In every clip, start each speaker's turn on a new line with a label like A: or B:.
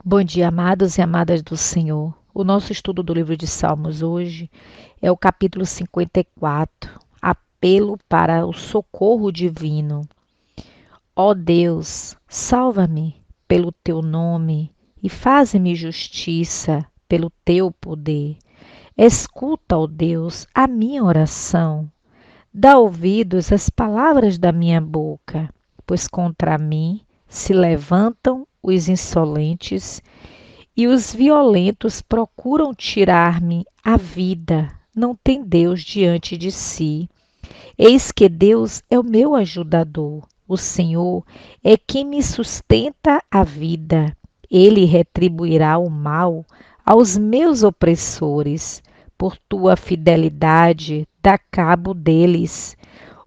A: Bom dia, amados e amadas do Senhor. O nosso estudo do livro de Salmos hoje é o capítulo 54, apelo para o socorro divino. Ó Deus, salva-me pelo teu nome e faze-me justiça pelo teu poder. Escuta, ó Deus, a minha oração. Dá ouvidos às palavras da minha boca, pois contra mim se levantam os insolentes e os violentos procuram tirar-me a vida. Não tem Deus diante de si. Eis que Deus é o meu ajudador. O Senhor é quem me sustenta a vida. Ele retribuirá o mal aos meus opressores. Por tua fidelidade, dá cabo deles.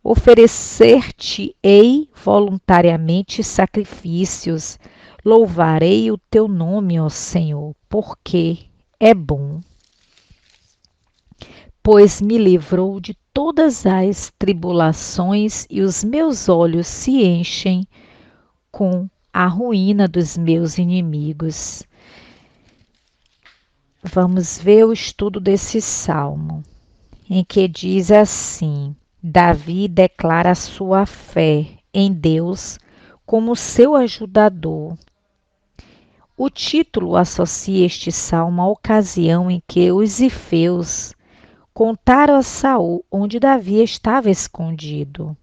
A: Oferecer-te-ei voluntariamente sacrifícios. Louvarei o teu nome, ó Senhor, porque é bom, pois me livrou de todas as tribulações e os meus olhos se enchem com a ruína dos meus inimigos. Vamos ver o estudo desse salmo, em que diz assim: Davi declara sua fé em Deus como seu ajudador. O título associa este salmo à ocasião em que os zifeus contaram a Saul onde Davi estava escondido.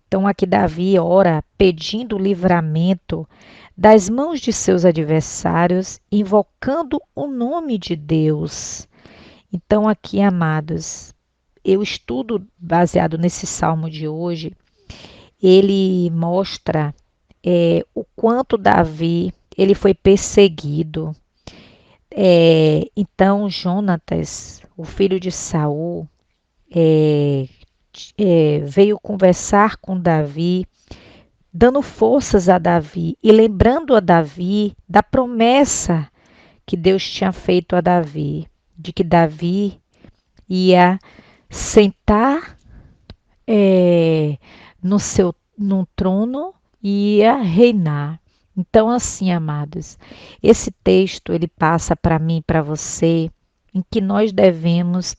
A: Então aqui Davi ora pedindo livramento das mãos de seus adversários, invocando o nome de Deus. Então aqui, amados, eu estudo baseado nesse salmo de hoje, ele mostra o quanto Davi ele foi perseguido. Então Jonatas, o filho de Saul, veio conversar com Davi, dando forças a Davi e lembrando a Davi da promessa que Deus tinha feito a Davi, de que Davi ia sentar no trono e ia reinar. Então, assim, amados, esse texto ele passa para mim e para você em que nós devemos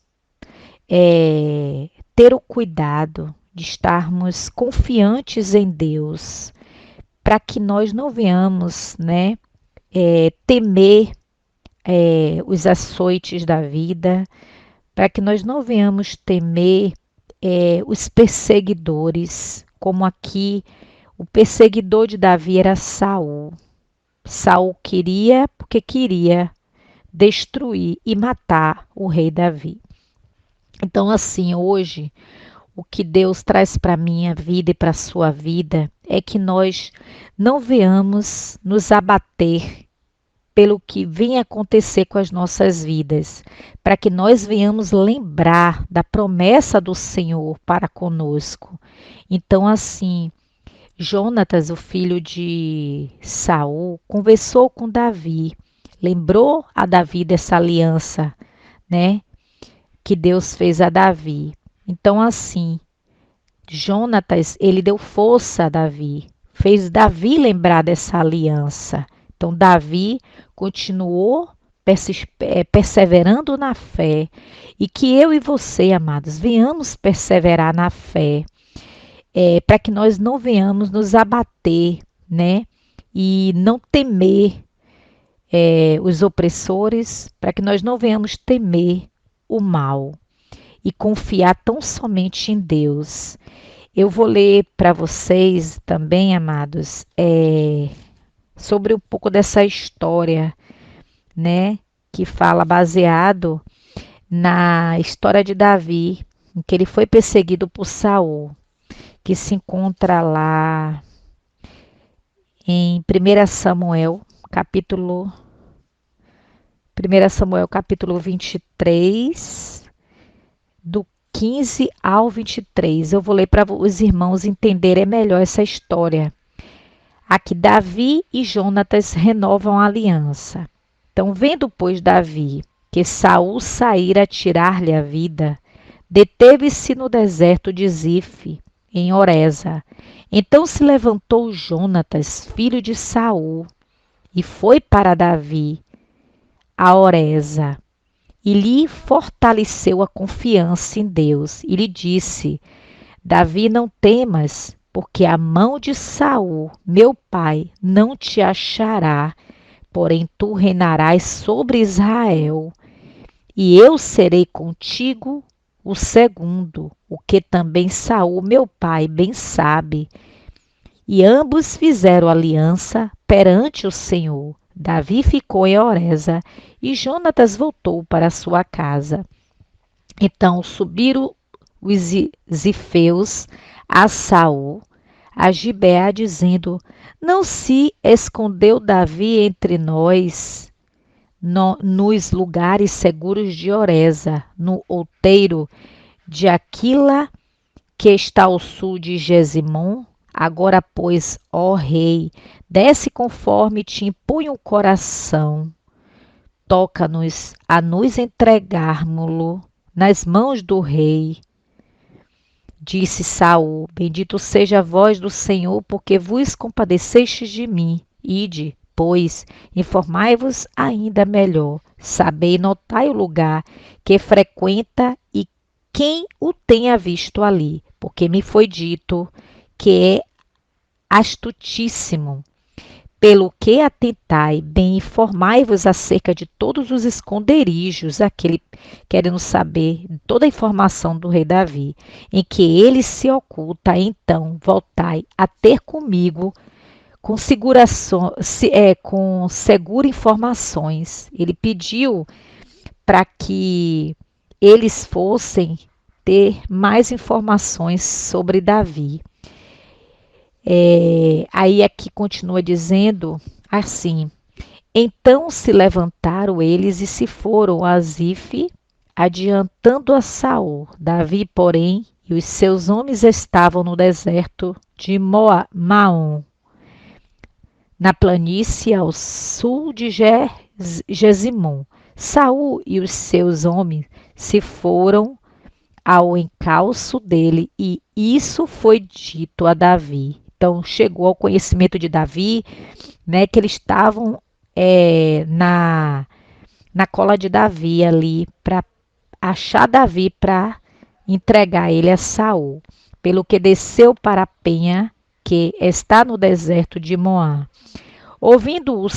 A: ter o cuidado de estarmos confiantes em Deus, para que nós não venhamos, né, temer os açoites da vida, para que nós não venhamos temer os perseguidores, como aqui o perseguidor de Davi era Saul. Saul queria, porque queria destruir e matar o rei Davi. Então, assim, hoje, o que Deus traz para a minha vida e para a sua vida é que nós não venhamos nos abater pelo que vem acontecer com as nossas vidas, para que nós venhamos lembrar da promessa do Senhor para conosco. Então, assim, Jonatas, o filho de Saul, conversou com Davi, lembrou a Davi dessa aliança, né, que Deus fez a Davi. Então, assim, Jonatas, ele deu força a Davi, fez Davi lembrar dessa aliança. Então, Davi continuou perseverando na fé, e que eu e você, amados, venhamos perseverar na fé, para que nós não venhamos nos abater, né? E não temer os opressores, para que nós não venhamos temer o mal e confiar tão somente em Deus. Eu vou ler para vocês também, amados, sobre um pouco dessa história, né? Que fala baseado na história de Davi, em que ele foi perseguido por Saul, que se encontra lá em 1 Samuel capítulo 23, do 15 ao 23. Eu vou ler para os irmãos entenderem melhor essa história. Aqui Davi e Jonatas renovam a aliança. Então, vendo, pois, Davi que Saul saíra a tirar-lhe a vida, deteve-se no deserto de Zife, em Horesa. Então se levantou Jonatas, filho de Saul, e foi para Davi a Oreza e lhe fortaleceu a confiança em Deus e lhe disse: Davi, não temas, porque a mão de Saul, meu pai, não te achará, porém tu reinarás sobre Israel, e eu serei contigo o segundo, o que também Saul, meu pai, bem sabe. E ambos fizeram aliança perante o Senhor. Davi ficou em Oreza e Jonatas voltou para sua casa. Então subiram os zifeus a Saul, a Gibeá, dizendo: Não se escondeu Davi entre nós nos lugares seguros de Oreza, no outeiro de Aquila, que está ao sul de Gesimon? Agora, pois, ó rei, desce conforme te impõe o coração. Toca-nos a nos entregarmos-lo nas mãos do rei. Disse Saul: Bendito seja a voz do Senhor, porque vos compadecestes de mim. Ide, pois, informai-vos ainda melhor. Sabei, notai o lugar que frequenta e quem o tenha visto ali, porque me foi dito que é astutíssimo. Pelo que atentai, bem informai-vos acerca de todos os esconderijos, aquele querendo saber toda a informação do rei Davi, em que ele se oculta, então voltai a ter comigo com segura informações. Ele pediu para que eles fossem ter mais informações sobre Davi. Aí aqui continua dizendo assim: Então se levantaram eles e se foram a Zife, adiantando a Saul. Davi, porém, e os seus homens estavam no deserto de Maom, na planície ao sul de Gesimon. Saul e os seus homens se foram ao encalço dele, e isso foi dito a Davi. Então chegou ao conhecimento de Davi, né, que eles estavam na cola de Davi ali para achar Davi para entregar ele a Saul, pelo que desceu para a penha que está no deserto de Moá. Ouvindo-o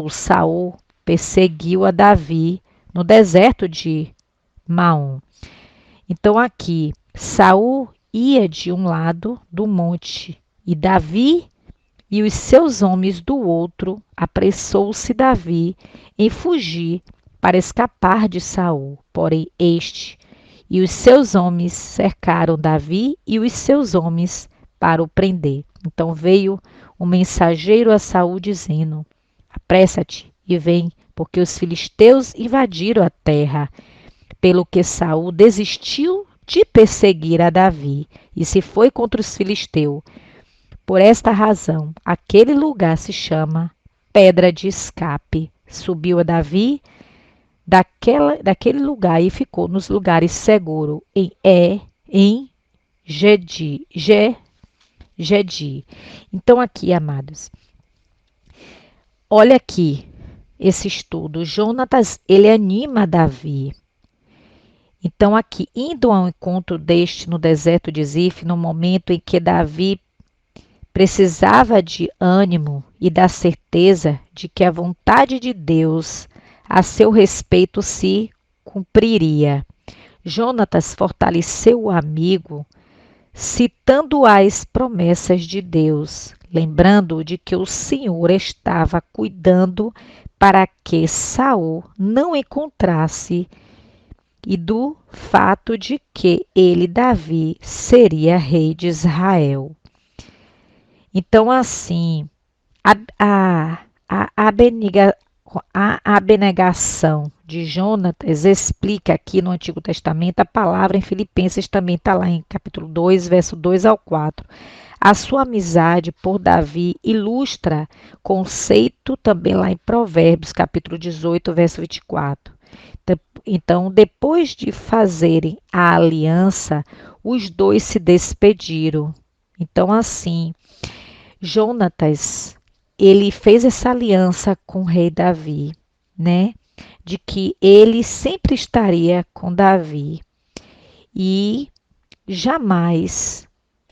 A: Saul, perseguiu a Davi no deserto de Maom. Então aqui, Saul ia de um lado do monte e Davi e os seus homens do outro. Apressou-se Davi em fugir para escapar de Saul. Porém este e os seus homens cercaram Davi e os seus homens para o prender. Então veio um mensageiro a Saul dizendo: Apressa-te e vem, porque os filisteus invadiram a terra. Pelo que Saul desistiu de perseguir a Davi e se foi contra os filisteus. Por esta razão, aquele lugar se chama Pedra de Escape. Subiu a Davi daquele lugar e ficou nos lugares seguros em Gedi. Então aqui, amados, olha aqui esse estudo. Jonatas, ele anima Davi. Então, aqui, indo ao encontro deste no deserto de Zif, no momento em que Davi precisava de ânimo e da certeza de que a vontade de Deus a seu respeito se cumpriria. Jonatas fortaleceu o amigo, citando as promessas de Deus, lembrando de que o Senhor estava cuidando para que Saul não encontrasse e do fato de que ele, Davi, seria rei de Israel. Então, assim, a abnegação de Jonatas explica aqui no Antigo Testamento, a palavra em Filipenses também está lá em capítulo 2, verso 2 ao 4. A sua amizade por Davi ilustra conceito também lá em Provérbios, capítulo 18, verso 24. Então, depois de fazerem a aliança, os dois se despediram. Então, assim, Jonatas ele fez essa aliança com o rei Davi, né? De que ele sempre estaria com Davi e jamais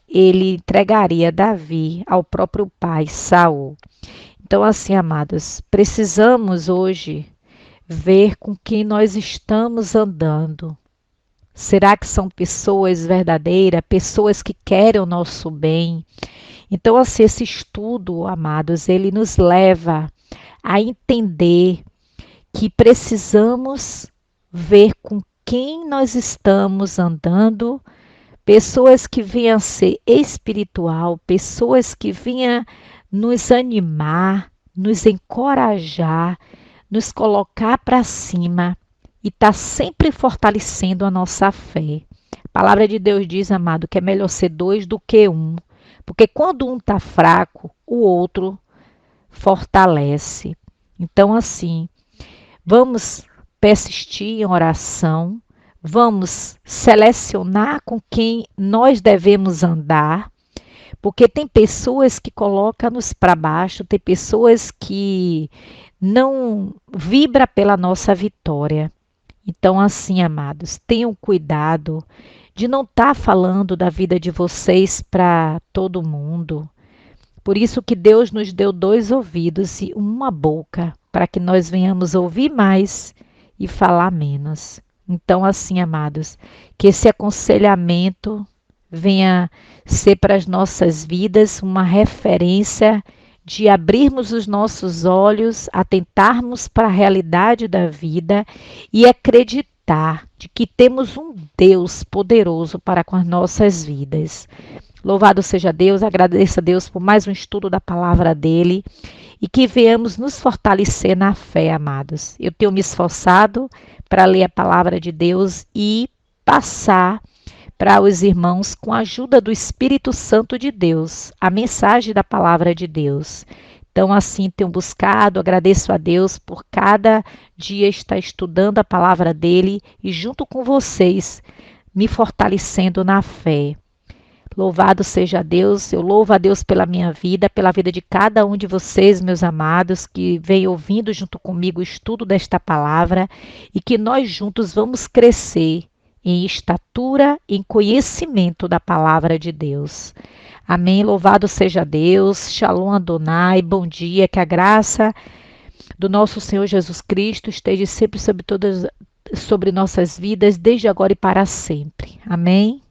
A: ele entregaria Davi ao próprio pai, Saul. Então, assim, amados, precisamos hoje ver com quem nós estamos andando. Será que são pessoas verdadeiras, pessoas que querem o nosso bem? Então, assim, esse estudo, amados, ele nos leva a entender que precisamos ver com quem nós estamos andando, pessoas que venham ser espiritual, pessoas que venham nos animar, nos encorajar, nos colocar para cima e tá sempre fortalecendo a nossa fé. A palavra de Deus diz, amado, que é melhor ser dois do que um, porque quando um tá fraco, o outro fortalece. Então, assim, vamos persistir em oração, vamos selecionar com quem nós devemos andar, porque tem pessoas que colocam-nos para baixo, tem pessoas que não vibram pela nossa vitória. Então, assim, amados, tenham cuidado de não estar falando da vida de vocês para todo mundo. Por isso que Deus nos deu 2 ouvidos e uma boca, para que nós venhamos ouvir mais e falar menos. Então, assim, amados, que esse aconselhamento venha ser para as nossas vidas uma referência de abrirmos os nossos olhos, atentarmos para a realidade da vida e acreditar de que temos um Deus poderoso para com as nossas vidas. Louvado seja Deus, agradeço a Deus por mais um estudo da palavra dele e que venhamos nos fortalecer na fé, amados. Eu tenho me esforçado para ler a palavra de Deus e passar para os irmãos com a ajuda do Espírito Santo de Deus, a mensagem da palavra de Deus. Então, assim, tenho buscado, agradeço a Deus por cada dia estar estudando a palavra dele e junto com vocês, me fortalecendo na fé. Louvado seja Deus, eu louvo a Deus pela minha vida, pela vida de cada um de vocês, meus amados, que vem ouvindo junto comigo o estudo desta palavra e que nós juntos vamos crescer em estatura, em conhecimento da palavra de Deus. Amém. Louvado seja Deus. Shalom Adonai. Bom dia. Que a graça do nosso Senhor Jesus Cristo esteja sempre sobre nossas vidas, desde agora e para sempre. Amém.